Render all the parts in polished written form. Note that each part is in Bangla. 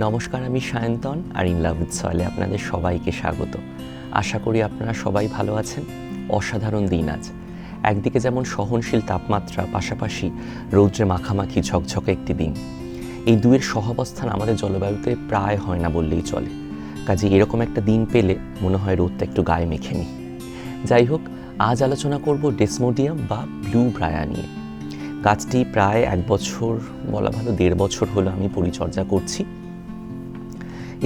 নমস্কার, আমি সায়ন্তন আর ইন লাভ উইথ সয়েলে আপনাদের সবাইকে স্বাগত। আশা করি আপনারা সবাই ভালো আছেন। অসাধারণ দিন আজ। একদিকে যেমন সহনশীল তাপমাত্রা, পাশাপাশি রৌদ্রে মাখামাখি ঝকঝকে একটি দিন। এই দুয়ের সহাবস্থান আমাদের জলবায়ুতে প্রায় হয় না বললেই চলে। কাজে এরকম একটা দিন পেলে মনে হয় রোদটা একটু গায়ে মেখে নিই। যাই হোক, আজ আলোচনা করব ডেসমোডিয়াম বা ব্লু ব্রায়া নিয়ে। গাছটি প্রায় 1 বছর, বলা ভালো 1.5 বছর হলো আমি পরিচর্যা করছি,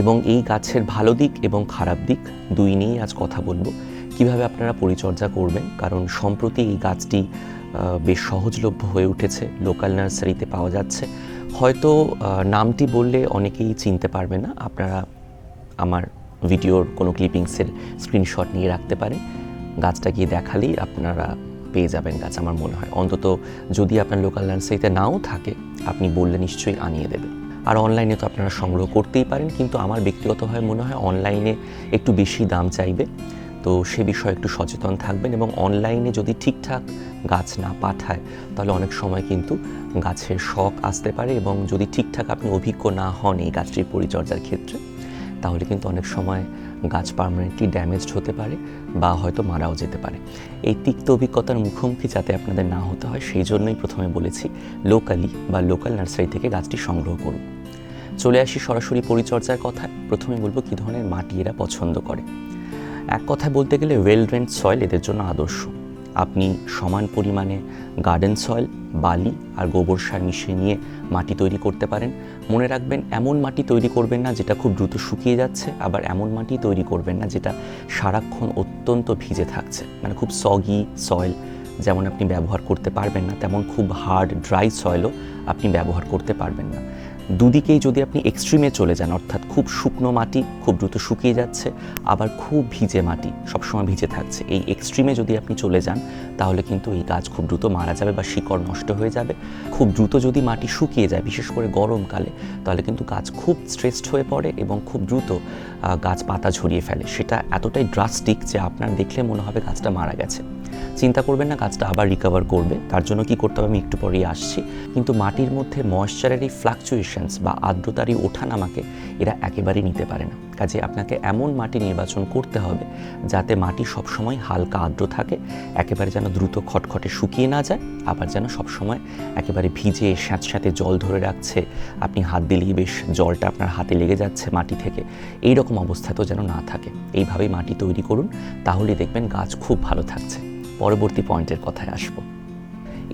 এবং এই গাছের ভালো দিক এবং খারাপ দিক দুই নিয়েই আজ কথা বলবো। কিভাবে আপনারা পরিচর্যা করবেন, কারণ সম্প্রতি এই গাছটি বেশ সহজলভ্য হয়ে উঠেছে, লোকাল নার্সারিতে পাওয়া যাচ্ছে। হয়তো নামটি বললে অনেকেই চিনতে পারবে না। আপনারা আমার ভিডিওর কোনো ক্লিপিংসের স্ক্রিনশট নিয়ে রাখতে পারেন, গাছটা গিয়ে দেখালেই আপনারা পেয়ে যাবেন গাছ। আমার মনে হয় অন্তত যদি আপনার লোকাল নার্সারিতে নাও থাকে, আপনি বললে নিশ্চয়ই আনিয়ে দেবে। আর অনলাইনে তো আপনারা সংগ্রহ করতেই পারেন, কিন্তু আমার ব্যক্তিগতভাবে মনে হয় অনলাইনে একটু বেশি দাম চাইবে, তো সে বিষয়ে একটু সচেতন থাকবেন। এবং অনলাইনে যদি ঠিকঠাক গাছ না পাঠায়, তাহলে অনেক সময় কিন্তু গাছের শক আসতে পারে, এবং যদি ঠিকঠাক আপনি অভিজ্ঞ না হন এই গাছটির পরিচর্যার ক্ষেত্রে, তাহলে কিন্তু অনেক সময় গাছ পার্মানেন্টলি ড্যামেজড হতে পারে বা হয়তো মারাও যেতে পারে। এই তিক্ত অভিজ্ঞতার মুখোমুখি যাতে আপনাদের না হতে হয়, সেই জন্যই প্রথমে বলেছি লোকালি বা লোকাল নার্সারি থেকে গাছটি সংগ্রহ করুন। চলে আসি সরাসরি পরিচর্যার কথায়। প্রথমে বলবো কী ধরনের মাটি এরা পছন্দ করে। এক কথায় বলতে গেলে ওয়েল ড্রেন্ড সয়েল এদের জন্য আদর্শ। আপনি সমান পরিমাণে গার্ডেন সয়েল, বালি আর গোবর সার মিশিয়ে নিয়ে মাটি তৈরি করতে পারেন। মনে রাখবেন, এমন মাটি তৈরি করবেন না যেটা খুব দ্রুত শুকিয়ে যাচ্ছে, আবার এমন মাটি তৈরি করবেন না যেটা সারাক্ষণ অত্যন্ত ভিজে থাকছে। মানে খুব সগি সয়েল যেমন আপনি ব্যবহার করতে পারবেন না, তেমন খুব হার্ড ড্রাই সয়েলও আপনি ব্যবহার করতে পারবেন না। দুদিকেই যদি আপনি এক্সট্রিমে চলে যান, অর্থাৎ খুব শুকনো মাটি খুব দ্রুত শুকিয়ে যাচ্ছে, আবার খুব ভিজে মাটি সবসময় ভিজে থাকছে, এই এক্সট্রিমে যদি আপনি চলে যান, তাহলে কিন্তু এই গাছ খুব দ্রুত মারা যাবে বা শিকড় নষ্ট হয়ে যাবে। খুব দ্রুত যদি মাটি শুকিয়ে যায়, বিশেষ করে গরমকালে, তাহলে কিন্তু গাছ খুব স্ট্রেসড হয়ে পড়ে এবং খুব দ্রুত গাছ পাতা ঝরিয়ে ফেলে। সেটা এতটাই ড্রাস্টিক যে আপনার দেখলে মনে হবে গাছটা মারা গেছে। চিন্তা করবেন না, গাছটা আবার রিকভার করবে। তার জন্য কি করতে হবে আমি একটু পরেই আসছি। কিন্তু মাটির মধ্যে ময়েশ্চারের এই ফ্লাকচুয়েশনস বা আর্দ্রতার এই ওঠানামাকে এরা একেবারেই নিতে পারে না। কাজে আপনাকে এমন মাটি নির্বাচন করতে হবে যাতে মাটি সবসময় হালকা আর্দ্র থাকে, একেবারে যেন দ্রুত খটখটে শুকিয়ে না যায়, আবার যেন সবসময় একেবারে ভিজে স্যাঁতস্যাঁতে জল ধরে রাখছে, আপনি হাত দিলেই বেশ জলটা আপনার হাতে লেগে যাচ্ছে মাটি থেকে, এই রকম অবস্থাতেও যেন না থাকে। এইভাবেই মাটি তৈরি করুন, তাহলে দেখবেন গাছ খুব ভালো থাকছে। পরবর্তী পয়েন্টের কথায় আসবো।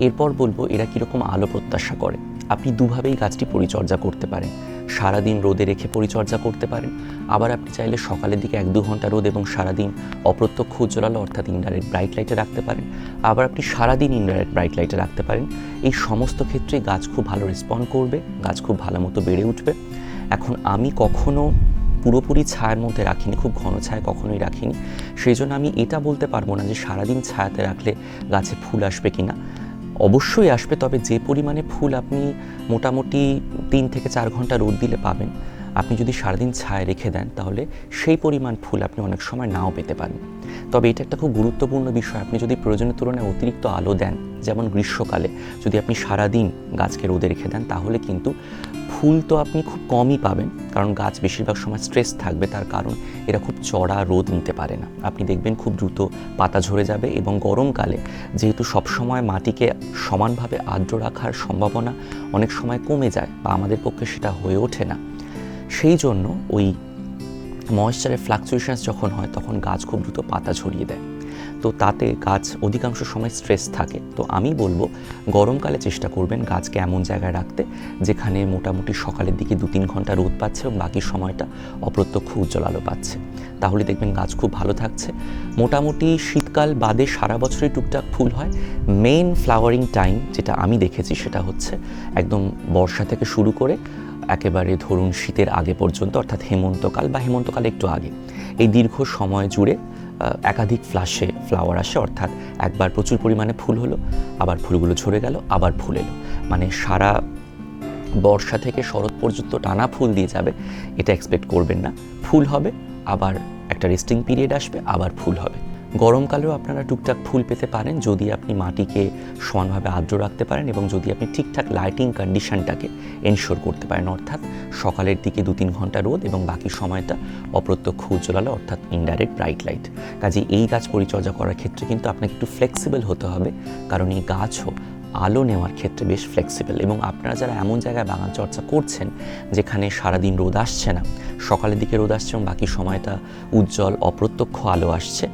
এরপর বলবো এরা কীরকম আলো প্রত্যাশা করে। আপনি দুভাবেই গাছটি পরিচর্যা করতে পারেন। সারাদিন রোদে রেখে পরিচর্যা করতে পারেন, আবার আপনি চাইলে সকালের দিকে 1-2 ঘন্টা রোদ এবং সারাদিন অপ্রত্যক্ষ উজ্জ্বল আলো অর্থাৎ ইনডাইরেক্ট ব্রাইট লাইটে রাখতে পারেন। আবার আপনি সারাদিন ইনডাইরেক্ট ব্রাইট লাইটে রাখতে পারেন। এই সমস্ত ক্ষেত্রে গাছ খুব ভালো রেসপন্ড করবে, গাছ খুব ভালো মতো বেড়ে উঠবে। এখন আমি কখনো পুরোপুরি ছায়ার মধ্যে রাখিনি, খুব ঘন ছায়া কখনোই রাখিনি, সেই জন্য আমি এটা বলতে পারবো না যে সারাদিন ছায়াতে রাখলে গাছে ফুল আসবে কিনা। অবশ্যই আসবে, তবে যে পরিমাণে ফুল আপনি মোটামুটি 3 থেকে 4 ঘন্টা রোদ দিলে পাবেন, আপনি যদি সারাদিন ছায়া রেখে দেন, তাহলে সেই পরিমাণ ফুল আপনি অনেক সময় নাও পেতে পারেন। তবে এটা একটা খুব গুরুত্বপূর্ণ বিষয়, আপনি যদি প্রয়োজনের তুলনায় অতিরিক্ত আলো দেন, যেমন গ্রীষ্মকালে যদি আপনি সারাদিন গাছকে রোদে রেখে দেন, তাহলে কিন্তু ফুল তো আপনি খুব কমই পাবেন, কারণ গাছ বেশিরভাগ সময় স্ট্রেস থাকবে। তার কারণ এরা খুব চড়া রোদ নিতে পারে না। আপনি দেখবেন খুব দ্রুত পাতা ঝরে যাবে, এবং গরমকালে যেহেতু সবসময় মাটিকে সমানভাবে আর্দ্র রাখার সম্ভাবনা অনেক সময় কমে যায় বা আমাদের পক্ষে সেটা হয়ে ওঠে না, সেই জন্য ওই ময়েশ্চারের ফ্লাকচুয়েশনস যখন হয়, তখন গাছ খুব দ্রুত পাতা ঝরিয়ে দেয়, তো তাতে গাছ অধিকাংশ সময় স্ট্রেস থাকে। তো আমি বলবো গরমকালে চেষ্টা করবেন গাছকে এমন জায়গায় রাখতে যেখানে মোটামুটি সকালের দিকে 2-3 ঘন্টা রোদ পাচ্ছে এবং বাকি সময়টা অপ্রত্যক্ষ উজ্জ্বল আলো পাচ্ছে, তাহলে দেখবেন গাছ খুব ভালো থাকছে। মোটামুটি শীতকাল বাদে সারা বছরই টুকটাক ফুল হয়। মেইন ফ্লাওয়ারিং টাইম যেটা আমি দেখেছি সেটা হচ্ছে একদম বর্ষা থেকে শুরু করে একেবারে ধরুন শীতের আগে পর্যন্ত, অর্থাৎ হেমন্তকাল বা হেমন্তকাল একটু আগে। এই দীর্ঘ সময় জুড়ে একাধিক ফ্লাশে ফ্লাওয়ার আসে, অর্থাৎ একবার প্রচুর পরিমাণে ফুল হলো, আবার ফুলগুলো ঝরে গেল, আবার ফুল এলো। মানে সারা বর্ষা থেকে শরৎ পর্যন্ত টানা ফুল দিয়ে যাবে এটা এক্সপেক্ট করবেন না। ফুল হবে, আবার একটা রেস্টিং পিরিয়ড আসবে, আবার ফুল হবে। গরমকালেও আপনারা টুকটাক ফুল পেতে পারেন যদি আপনি মাটিকে সমানভাবে আর্দ্র রাখতে পারেন এবং যদি আপনি ঠিকঠাক লাইটিং কন্ডিশনটাকে এনশিওর করতে পারেন, অর্থাৎ সকালের দিকে 2-3 ঘন্টা রোদ এবং বাকি সময়টা অপ্রত্যক্ষ উজ্জ্বল আলো অর্থাৎ ইনডাইরেক্ট ব্রাইট লাইট। কাজেই এই গাছ পরিচর্যা করার ক্ষেত্রে কিন্তু আপনাকে একটু ফ্লেক্সিবল হতে হবে, কারণ এই গাছও আলো নেওয়ার ক্ষেত্রে বেশ ফ্লেক্সিবল। এবং আপনারা যারা এমন জায়গায় বাগান চর্চা করছেন যেখানে সারাদিন রোদ আসছে না, সকালের দিকে রোদ আসছে এবং বাকি সময়টা উজ্জ্বল অপ্রত্যক্ষ আলো আসছে,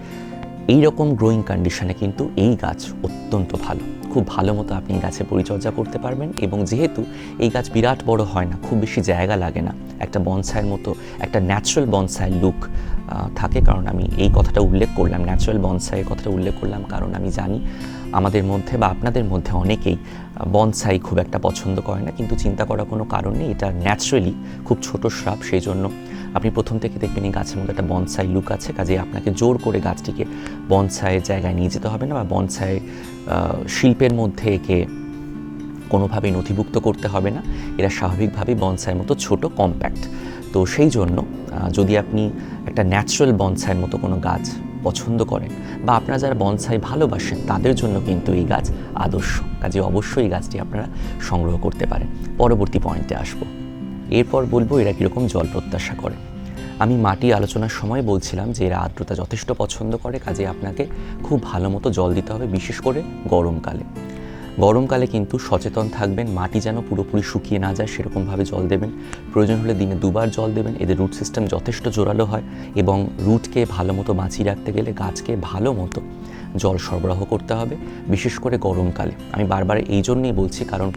এই রকম গ্রোয়িং কন্ডিশনে কিন্তু এই গাছ অত্যন্ত ভালো। খুব ভালো মতো আপনি এই গাছের পরিচর্যা করতে পারবেন এবং যেহেতু এই গাছ বিরাট বড় হয় না, খুব বেশি জায়গা লাগে না, একটা বনসাইয়ের মতো একটা ন্যাচারাল বনসাই লুক থাকে। কারণ আমি এই কথাটা উল্লেখ করলাম, ন্যাচারাল বনসাইয়ের কথাটা উল্লেখ করলাম কারণ আমি জানি আমাদের মধ্যে বা আপনাদের মধ্যে অনেকেই বনসাই খুব একটা পছন্দ করে না, কিন্তু চিন্তা করার কোনো কারণ নেই, এটা ন্যাচারালি খুব ছোট শ্রাব, সেই জন্য আপনি প্রথম থেকে দেখবেন এই গাছের মধ্যে একটা বনসাই লুক আছে। কাজেই আপনাকে জোর করে গাছটিকে বনসাইয়ের জায়গায় নিয়ে যেতে হবে না বা বনসাই শিল্পের মধ্যে একে কোনোভাবেই নথিভুক্ত করতে হবে না। এরা স্বাভাবিকভাবেই বনসাইয়ের মতো ছোট, কম্প্যাক্ট। তো সেই জন্য যদি আপনি একটা ন্যাচারাল বনসাইয়ের মতো কোনো গাছ পছন্দ করেন বা আপনারা যারা বনসাই ভালোবাসেন তাদের জন্য কিন্তু এই গাছ আদর্শ। কাজে অবশ্যই এই গাছটি আপনারা সংগ্রহ করতে পারেন। পরবর্তী পয়েন্টে আসবো। এরপর বলবো এরা কীরকম জল প্রত্যাশা করে। আমি মাটি আলোচনার সময় বলছিলাম যে এরা আর্দ্রতা যথেষ্ট পছন্দ করে, কাজে আপনাকে খুব ভালো মতো জল দিতে হবে, বিশেষ করে গরমকালে। গরমকালে কিন্তু সচেতন থাকবেন, মাটি যেন পুরোপুরি শুকিয়ে না যায় সেরকমভাবে জল দেবেন। প্রয়োজন হলে দিনে 2 বার জল দেবেন। এদের রুট সিস্টেম যথেষ্ট জোরালো হয় এবং রুটকে ভালো মতো বাঁচিয়ে রাখতে গেলে গাছকে ভালো মতো জল সরবরাহ করতে হবে, বিশেষ করে গরমকালে। আমি বারবার এই জন্যই বলছি কারণ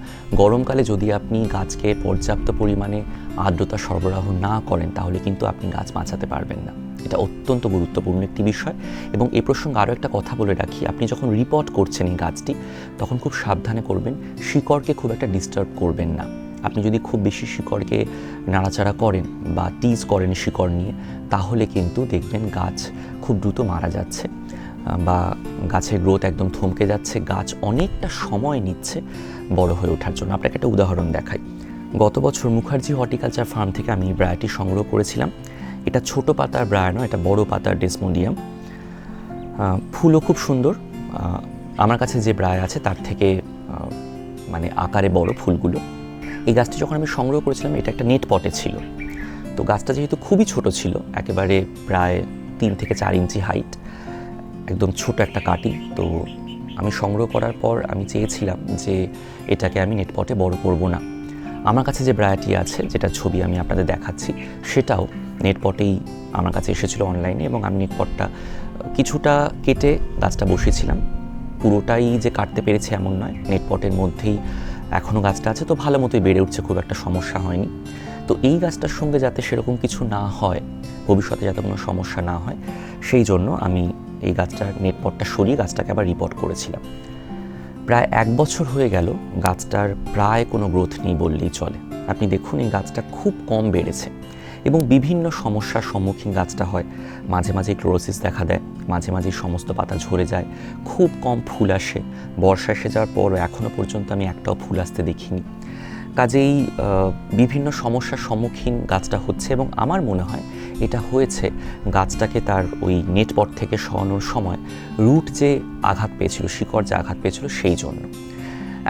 গরমকালে যদি আপনি গাছকে পর্যাপ্ত পরিমাণে আর্দ্রতা সরবরাহ না করেন তাহলে কিন্তু আপনি গাছ বাঁচাতে পারবেন না। এটা অত্যন্ত গুরুত্বপূর্ণ একটি বিষয়। এবং এই প্রসঙ্গে আরও একটা কথা বলে রাখি, আপনি যখন রিপোর্ট করছেন এই গাছটি তখন খুব সাবধানে করবেন, শিকড়কে খুব একটা ডিস্টার্ব করবেন না। আপনি যদি খুব বেশি শিকড়কে নাড়াচাড়া করেন বা টিজ করেন শিকড় নিয়ে, তাহলে কিন্তু দেখবেন গাছ খুব দ্রুত মারা যাচ্ছে বা গাছের গ্রোথ একদম থমকে যাচ্ছে, গাছ অনেকটা সময় নিচ্ছে বড় হয়ে ওঠার জন্য। আপনাকে একটা উদাহরণ দেখাই। গত বছর মুখার্জি হর্টিকালচার ফার্ম থেকে আমি এই ব্রায়াটি সংগ্রহ করেছিলাম। এটা ছোট পাতার ব্রায়া নয়, এটা বড় পাতার ডেসমোডিয়াম। ফুলও খুব সুন্দর। আমার কাছে যে ব্রায়া আছে তার থেকে মানে আকারে বড় ফুলগুলো। এই গাছটি যখন আমি সংগ্রহ করেছিলাম এটা একটা নেট পটে ছিল। তো গাছটা যেহেতু খুবই ছোট ছিল, একেবারে প্রায় 3 থেকে 4 ইঞ্চি হাইট, একদম ছোট একটা কাটিং। তো আমি সংগ্রহ করার পর আমি চেয়েছিলাম যে এটাকে আমি নেট পটে বড় করব না। আমার কাছে যে ব্রায়াটি আছে, যেটা ছবি আমি আপনাদের দেখাচ্ছি, সেটাও নেট পটেই আমার কাছে এসেছিলো অনলাইনে এবং আমি নেট পটটা কিছুটা কেটে গাছটা বসিয়েছিলাম। পুরোটাই যে কাটতে পেরেছি এমন নয়, নেট পটের মধ্যেই এখনও গাছটা আছে, তো ভালো মতোই বেড়ে উঠছে, খুব একটা সমস্যা হয়নি। তো এই গাছটার সঙ্গে যাতে সেরকম কিছু না হয়, ভবিষ্যতে যাতে কোনো সমস্যা না হয়, সেই জন্য আমি এই গাছটার নেট পটটা সরিয়ে গাছটাকে আবার রিপোর্ট করেছিলাম। প্রায় 1 বছর হয়ে গেল, গাছটার প্রায় কোনো গ্রোথ নেই বললেই চলে। আপনি দেখুন এই গাছটা খুব কম বেড়েছে এবং বিভিন্ন সমস্যার সম্মুখীন গাছটা হয়। মাঝে মাঝে ক্লোরোসিস দেখা দেয়, মাঝে মাঝে সমস্ত পাতা ঝরে যায়, খুব কম ফুল আসে। বর্ষা এসে যাওয়ার পরও এখনও পর্যন্ত আমি একটাও ফুল আসতে দেখিনি। কাজেই বিভিন্ন সমস্যার সম্মুখীন গাছটা হচ্ছে এবং আমার মনে হয় এটা হয়েছে গাছটাকে তার ওই নেটপট থেকে সরানোর সময় রুট যে আঘাত পেয়েছিল, শিকড় যে আঘাত পেয়েছিল, সেই জন্য।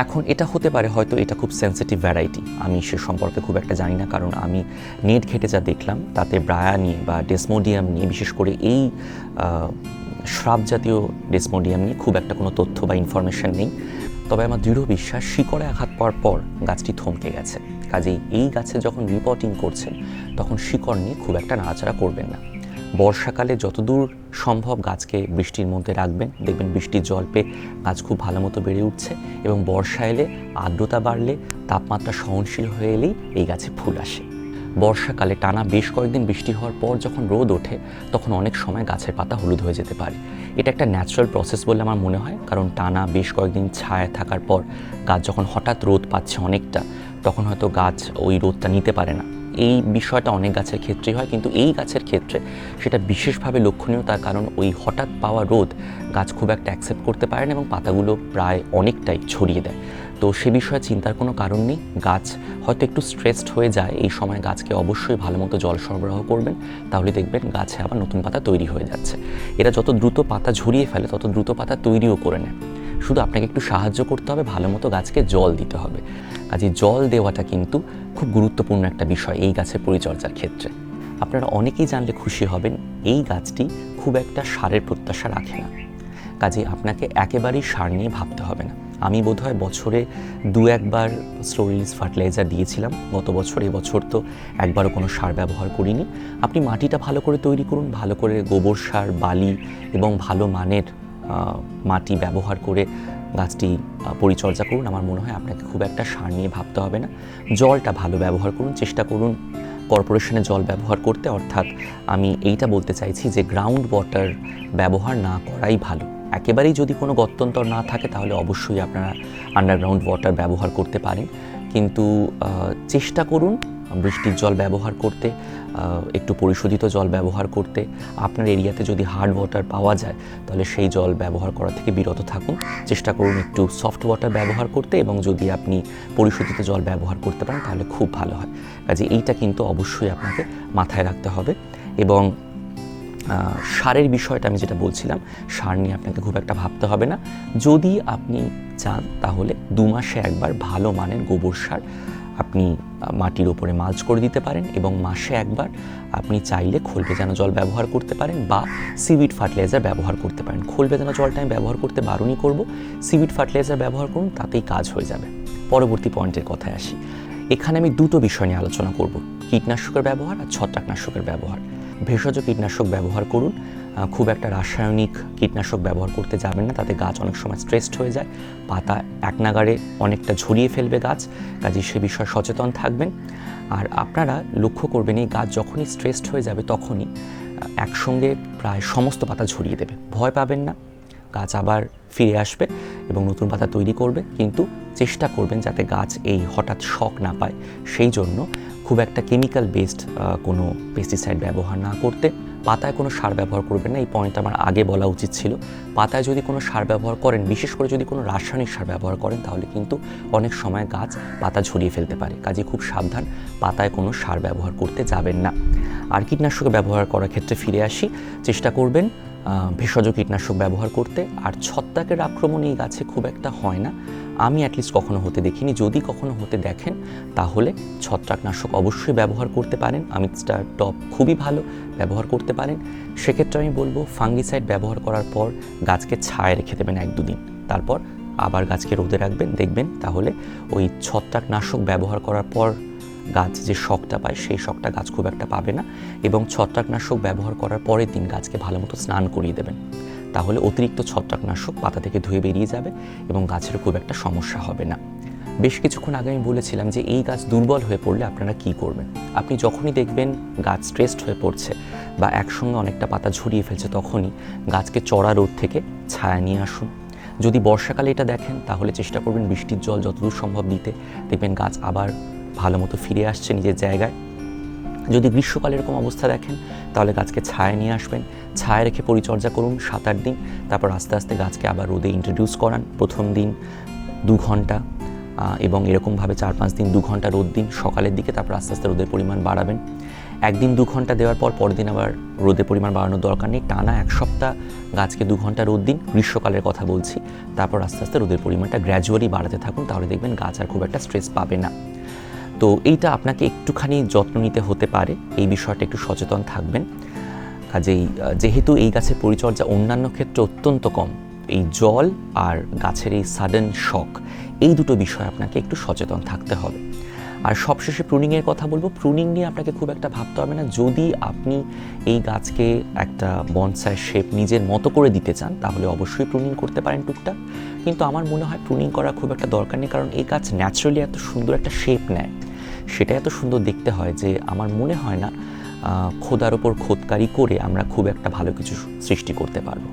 এখন এটা হতে পারে হয়তো এটা খুব সেন্সিটিভ ভ্যারাইটি, আমি সে সম্পর্কে খুব একটা জানি না, কারণ আমি নেট ঘেটে যা দেখলাম তাতে ব্রায়া নিয়ে বা ডেসমোডিয়াম নিয়ে, বিশেষ করে এই শ্রাব জাতীয় ডেসমোডিয়াম নিয়ে খুব একটা কোনো তথ্য বা ইনফরমেশন নেই। তবে আমার দৃঢ় বিশ্বাস শিকড়ে আঘাত পাওয়ার পর গাছটি থমকে গেছে। কাজেই এই গাছে যখন রিপোর্টিং করছেন তখন শিকড় নিয়ে খুব একটা নাড়াচাড়া করবেন না। বর্ষাকালে যতদূর সম্ভব গাছকে বৃষ্টির মধ্যে রাখবেন, দেখবেন বৃষ্টির জল পেয়ে গাছ খুব ভালো মতো বেড়ে উঠছে এবং বর্ষা এলে, আর্দ্রতা বাড়লে, তাপমাত্রা সহনশীল হয়ে এলেই এই গাছে ফুল আসে। বর্ষাকালে টানা বেশ কয়েকদিন বৃষ্টি হওয়ার পর যখন রোদ ওঠে তখন অনেক সময় গাছের পাতা হলুদ হয়ে যেতে পারে। এটা একটা ন্যাচারাল প্রসেস বলে আমার মনে হয়, কারণ টানা বেশ কয়েকদিন ছায়া থাকার পর গাছ যখন হঠাৎ রোদ পাচ্ছে অনেকটা, তখন হয়তো গাছ ওই রোদটা নিতে পারে না, এই বিষয়টা অনেক গাছের ক্ষেত্রেই হয়, কিন্তু এই গাছের ক্ষেত্রে সেটা বিশেষভাবে লক্ষণীয়, তার কারণ ওই হঠাৎ পাওয়া রোদ গাছ খুব একটা অ্যাকসেপ্ট করতে পারে না এবং পাতাগুলো প্রায় অনেকটাই ছড়িয়ে দেয়। তো সে বিষয়ে চিন্তার কোনো কারণ নেই। গাছ হয়তো একটু স্ট্রেসড হয়ে যায়, এই সময় গাছকে অবশ্যই ভালো মতো জল সরবরাহ করবেন, তাহলে দেখবেন গাছে আবার নতুন পাতা তৈরি হয়ে যাচ্ছে। এরা যত দ্রুত পাতা ঝরিয়ে ফেলে তত দ্রুত পাতা তৈরিও করে নেয়। শুধু আপনাকে একটু সাহায্য করতে হবে, ভালো মতো গাছকে জল দিতে হবে। কাজে জল দেওয়াটা কিন্তু খুব গুরুত্বপূর্ণ একটা বিষয় এই গাছের পরিচর্যার ক্ষেত্রে। আপনারা অনেকেই জানলে খুশি হবেন, এই গাছটি খুব একটা সারের প্রত্যাশা রাখে না। কাজে আপনাকে একেবারেই সার নিয়ে ভাবতে হবে না। আমি বোধহয় বছরে 2-1বার স্লো রিলিজ ফার্টিলাইজার দিয়েছিলাম গত বছর। এবছর তো একবারও কোনো সার ব্যবহার করিনি। আপনি মাটিটা ভালো করে তৈরি করুন, ভালো করে গোবর সার, বালি এবং ভালো মানের মাটি ব্যবহার করে গাছটি পরিচর্যা করুন। আমার মনে হয় আপনাকে খুব একটা সার নিয়ে ভাবতে হবে না। জলটা ভালো ব্যবহার করুন, চেষ্টা করুন কর্পোরেশনের জল ব্যবহার করতে, অর্থাৎ আমি এইটা বলতে চাইছি যে গ্রাউন্ড ওয়াটার ব্যবহার না করাই ভালো। একেবারেই যদি কোনো গত্যন্তর না থাকে তাহলে অবশ্যই আপনারা আন্ডারগ্রাউন্ড ওয়াটার ব্যবহার করতে পারেন, কিন্তু চেষ্টা করুন বৃষ্টির জল ব্যবহার করতে, একটু পরিশোধিত জল ব্যবহার করতে। আপনার এরিয়াতে যদি হার্ড ওয়াটার পাওয়া যায় তাহলে সেই জল ব্যবহার করা থেকে বিরত থাকুন। চেষ্টা করুন একটু সফট ওয়াটার ব্যবহার করতে, এবং যদি আপনি পরিশোধিত জল ব্যবহার করতে পারেন তাহলে খুব ভালো হয়। কাজে এইটা কিন্তু অবশ্যই আপনাকে মাথায় রাখতে হবে। এবং সারের বিষয়টা আমি যেটা বলছিলাম, সার নিয়ে আপনাকে খুব একটা ভাবতে হবে না। যদি আপনি চান তাহলে 2 মাসে একবার ভালো মানের গোবর সার আপনি মাটির ওপরে মালচ করে দিতে পারেন, এবং মাসে একবার আপনি চাইলে খোল ভেজানো জল ব্যবহার করতে পারেন বা সিউইড ফার্টিলাইজার ব্যবহার করতে পারেন। খোল ভেজানো জলটা আমি ব্যবহার করতে বারণই করব, সিউইড ফার্টিলাইজার ব্যবহার করুন, তাতেই কাজ হয়ে যাবে। পরবর্তী পয়েন্টের কথায় আসি। এখানে আমি 2টো বিষয় নিয়ে আলোচনা করব, কীটনাশকের ব্যবহার আর ছত্রাকনাশকের ব্যবহার। ভেষজ কীটনাশক ব্যবহার করুন, খুব একটা রাসায়নিক কীটনাশক ব্যবহার করতে যাবেন না, তাতে গাছ অনেক সময় স্ট্রেসড হয়ে যায়, পাতা এক নাগাড়ে অনেকটা ঝরিয়ে ফেলবে গাছ। কাজে সে বিষয়ে সচেতন থাকবেন। আর আপনারা লক্ষ্য করবেন এই গাছ যখনই স্ট্রেসড হয়ে যাবে তখনই একসঙ্গে প্রায় সমস্ত পাতা ঝরিয়ে দেবে। ভয় পাবেন না, গাছ আবার ফিরে আসবে এবং নতুন পাতা তৈরি করবে, কিন্তু চেষ্টা করবেন যাতে গাছ এই হঠাৎ শক না পায়। সেই জন্য খুব একটা কেমিক্যাল বেসড কোনো পেস্টিসাইড ব্যবহার না করতে। পাতায় কোনো সার ব্যবহার করবেন না, এই পয়েন্ট আমার আগে বলা উচিত ছিল। পাতায় যদি কোনো সার ব্যবহার করেন, বিশেষ করে যদি কোনো রাসায়নিক সার ব্যবহার করেন, তাহলে কিন্তু অনেক সময় গাছ পাতা ঝরিয়ে ফেলতে পারে। কাজে খুব সাবধান, পাতায় কোনো সার ব্যবহার করতে যাবেন না। আর কীটনাশক ব্যবহার করার ক্ষেত্রে ফিরে আসি, চেষ্টা করবেন ভেষজ কীটনাশক ব্যবহার করতে। আর ছত্রাকের আক্রমণ এই গাছে খুব একটা হয় না, আমি অ্যাটলিস্ট কখনো হতে দেখিনি। যদি কখনো হতে দেখেন তাহলে ছত্রাকনাশক অবশ্যই ব্যবহার করতে পারেন। আমিস্টার টপ খুবই ভালো, ব্যবহার করতে পারেন। সেক্ষেত্রে আমি বলবো ফাঙ্গিসাইড ব্যবহার করার পর গাছকে ছায়ায় রেখে দেবেন 1-2 দিন, তারপর আবার গাছকে রোদে রাখবেন, দেখবেন তাহলে ওই ছত্রাকনাশক ব্যবহার করার পর গাছ যে শকটা পায় সেই শকটা গাছ খুব একটা পাবে না। এবং ছত্রাকনাশক ব্যবহার করার পরের দিন গাছকে ভালো মতো স্নান করিয়ে দেবেন, তাহলে অতিরিক্ত ছত্রাকনাশক পাতা থেকে ধুয়ে বেরিয়ে যাবে এবং গাছের খুব একটা সমস্যা হবে না। বেশ কিছুক্ষণ আগে আমি বলেছিলাম যে এই গাছ দুর্বল হয়ে পড়লে আপনারা কি করবেন। আপনি যখনই দেখবেন গাছ স্ট্রেসড হয়ে পড়ছে বা একসঙ্গে অনেকটা পাতা ঝরিয়ে ফেলছে, তখনই গাছকে চড়া রোদ থেকে ছায়া নিয়ে আসুন। যদি বর্ষাকালে এটা দেখেন তাহলে চেষ্টা করবেন বৃষ্টির জল যতদূর সম্ভব দিতে, দেখবেন গাছ আবার ভালো মতো ফিরে আসছে নিজের জায়গায়। যদি গ্রীষ্মকালে এরকম অবস্থা দেখেন তাহলে গাছকে ছায়া নিয়ে আসবেন, ছায়া রেখে পরিচর্যা করুন 7-8 দিন, তারপর আস্তে আস্তে গাছকে আবার রোদে ইন্ট্রোডিউস করান। প্রথম দিন 2 ঘন্টা এবং এরকমভাবে 4-5 দিন 2 ঘন্টা রোদ দিন সকালের দিকে, তারপর আস্তে আস্তে রোদের পরিমাণ বাড়াবেন। একদিন 2 ঘন্টা দেওয়ার পর পরের দিন আবার রোদের পরিমাণ বাড়ানোর দরকার নেই, টানা 1 সপ্তাহ গাছকে 2 ঘন্টা রোদ দিন, গ্রীষ্মকালের কথা বলছি। তারপর আস্তে আস্তে রোদের পরিমাণটা গ্র্যাজুয়ালি বাড়াতে থাকুন, তাহলে দেখবেন গাছ আর খুব একটা স্ট্রেস পাবে না। তো এইটা আপনাকে একটুখানি যত্ন নিতে হতে পারে, এই বিষয়টা একটু সচেতন থাকবেন। কাজেই যেহেতু এই গাছের পরিচর্যা অন্যান্য ক্ষেত্রে অত্যন্ত কম, এই জল আর গাছের এই সাডেন শক, এই দুটো বিষয় আপনাকে একটু সচেতন থাকতে হবে। আর সবশেষে প্রুনিংয়ের কথা বলবো। প্রুনিং নিয়ে আপনাকে খুব একটা ভাবতে হবে না। যদি আপনি এই গাছকে একটা বনসাই শেপ নিজের মতো করে দিতে চান তাহলে অবশ্যই প্রুনিং করতে পারেন টুকটাক, কিন্তু আমার মনে হয় প্রুনিং করা খুব একটা দরকার নেই, কারণ এই গাছ ন্যাচারালি এত সুন্দর একটা শেপ নেয়, সেটা এত সুন্দর দেখতে হয় যে আমার মনে হয় না খোদার ওপর খোদকারি করে আমরা খুব একটা ভালো কিছু সৃষ্টি করতে পারবো।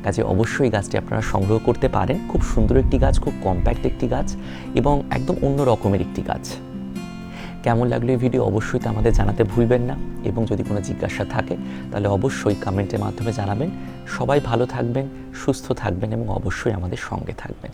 কাজে অবশ্যই গাছটি আপনারা সংগ্রহ করতে পারেন। খুব সুন্দর একটি গাছ, খুব কম্প্যাক্ট একটি গাছ এবং একদম অন্য রকমের একটি গাছ। কেমন লাগলো এই ভিডিও অবশ্যই তো আমাদের জানাতে ভুলবেন না, এবং যদি কোনো জিজ্ঞাসা থাকে তাহলে অবশ্যই কমেন্টের মাধ্যমে জানাবেন। সবাই ভালো থাকবেন, সুস্থ থাকবেন এবং অবশ্যই আমাদের সঙ্গে থাকবেন।